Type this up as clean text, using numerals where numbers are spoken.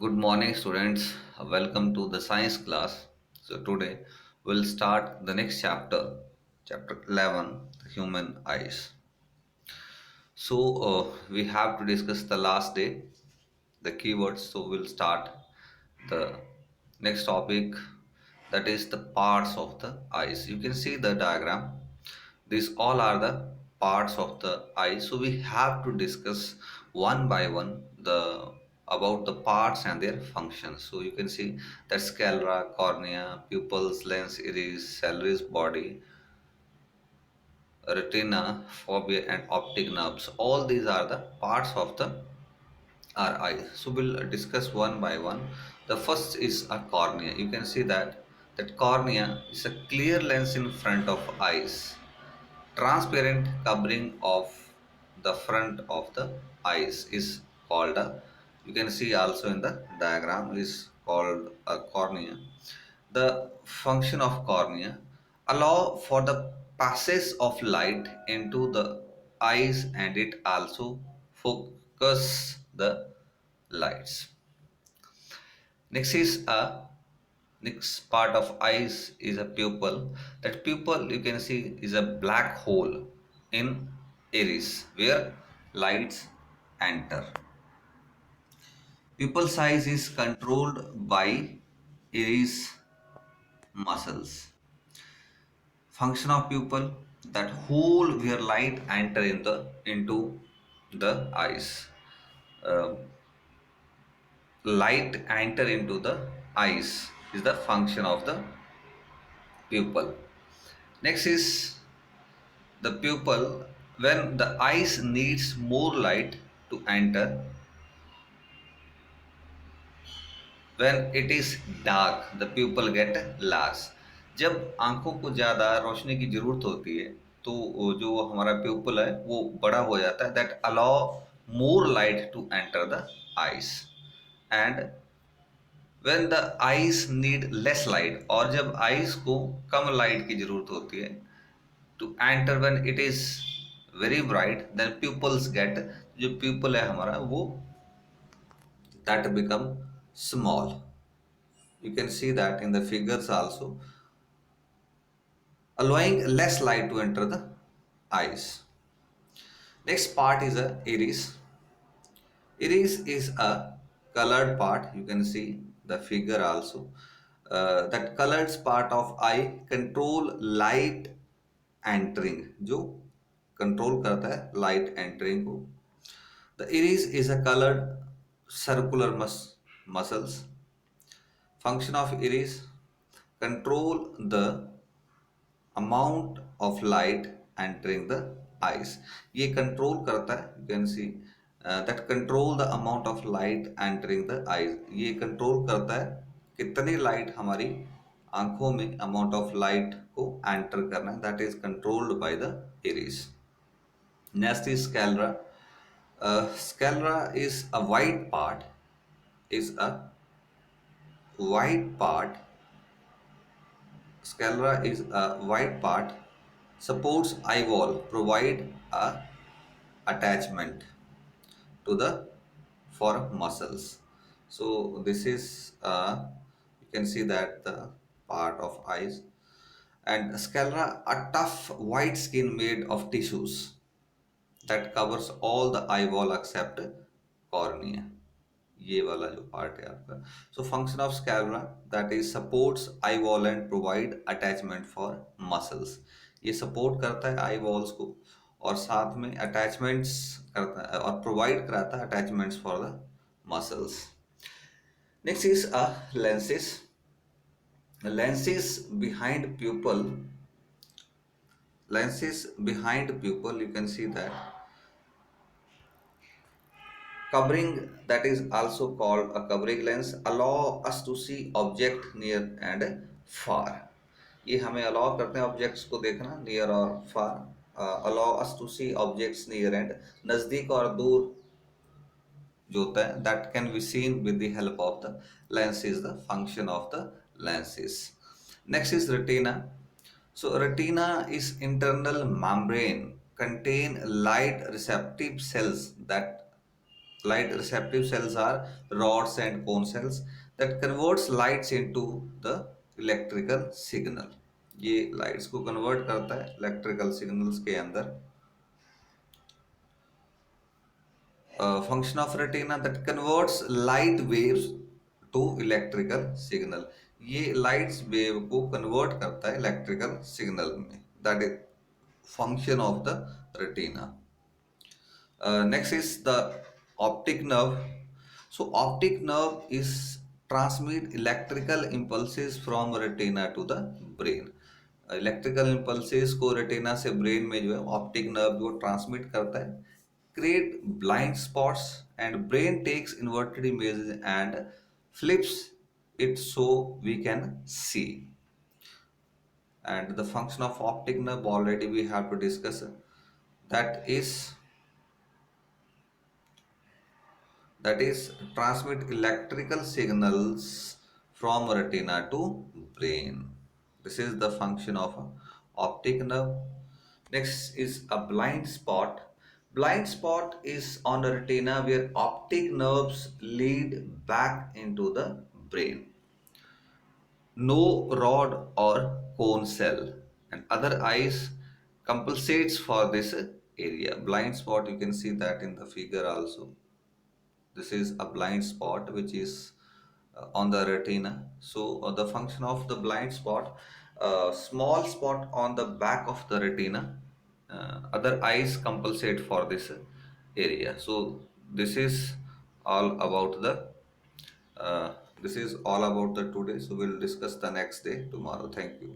Good morning, students. Welcome to the science class. So, today we'll start the next chapter 11, the human eyes. We have to discuss the last day, the keywords. So, we'll start the next topic, that is the parts of the eyes. You can see the diagram. These all are the parts of the eye. So we have to discuss one by one the about the parts and their functions. So you can see that sclera, cornea, pupils, lens, iris, ciliary body, retina, fovea, and optic nerves. All these are the parts of the our eye. So we'll discuss one by one. The first is a cornea. You can see that cornea is a clear lens in front of eyes, transparent covering of the front of the eyes is called a, you can see also in the diagram, is called a cornea. The function of cornea: allow for the passage of light into the eyes, and it also focus the lights. Next part of eyes is a pupil. That pupil, you can see, is a black hole in iris where lights enter. Pupil size is controlled by iris muscles. Function of pupil: that hole where light enter into the eyes. Uh, Light enter into the eyes is the function of the pupil. Next is the pupil. When the eyes needs more light to enter, when it is dark, the pupil get large. जब आंखों को ज़्यादा रोशनी की ज़रूरत होती है तो वो जो हमारा प्यूपल है वो बड़ा हो जाता है, that allow more light to enter the eyes. And when the eyes need less light, और जब आइज को कम लाइट की ज़रूरत होती है to enter, when it is very bright, then pupils get, जो pupil है हमारा वो, that become small. You can see that in the figures also, allowing less light to enter the eyes. Next part is a iris. Iris is a colored part. You can see the figure also. That colored part of eye control light entering, जो control करता है light entering को. The iris is a colored circular muscles. Function of iris: control the amount of light entering the eyes. ये control करता है, you can see that control the amount of light entering the eyes. ये control करता है कितनी light हमारी आंखों में अमाउंट ऑफ लाइट को एंटर करना है, that is controlled by the iris. Next is sclera. Sclera is a white part. Is a white part. Sclera is a white part. Supports eyeball. Provide a attachment to the for muscles. So this is you can see that the part of eyes. And sclera, a tough white skin made of tissues that covers all the eyeball except cornea. ये वाला जो part है आपका. So function of sclera: that is supports eye wall and provide attachment for muscles. ये support करता है आई walls को और साथ में अटैचमेंट्स करता है और प्रोवाइड कराता है attachments for the muscles. Next is a lenses. lenses behind pupil lenses behind pupil, you can see that covering, that is also called a covering lens, allow us to see object near and far. ये हमें allow करते हैं objects को देखना near और far. Allow us to see objects near and, नज़दीक और दूर जो होता है, that can be seen with the help of the lens, is the function of the lenses. Next is retina. So retina is internal membrane contain light receptive cells that Light receptive cells are rods and cone cells that converts lights into the electrical signal. ये lights को convert करता है electrical signals के अंदर. Function of retina that converts light waves to electrical signal. ये lights wave को convert करता है electrical signal में. That is function of the retina. Next is the optic nerve. So optic nerve is transmit electrical impulses from retina to the brain. Electrical impulses को retina से brain में जो है optic nerve जो transmit करता है, create blind spots, and brain takes inverted images and flips it so we can see. And the function of optic nerve already we have to discuss, that is transmit electrical signals from retina to brain. This is the function of optic nerve. Next is a blind spot. Blind spot is on the retina where optic nerves lead back into the brain. No rod or cone cell, and other eyes compensates for this area. Blind spot, you can see that in the figure also. This is a blind spot which is on the retina. So the function of the blind spot, small spot on the back of the retina, other eyes compensate for this area. So this is all about the uh, this is all about the today. So we'll discuss the next day tomorrow. Thank you.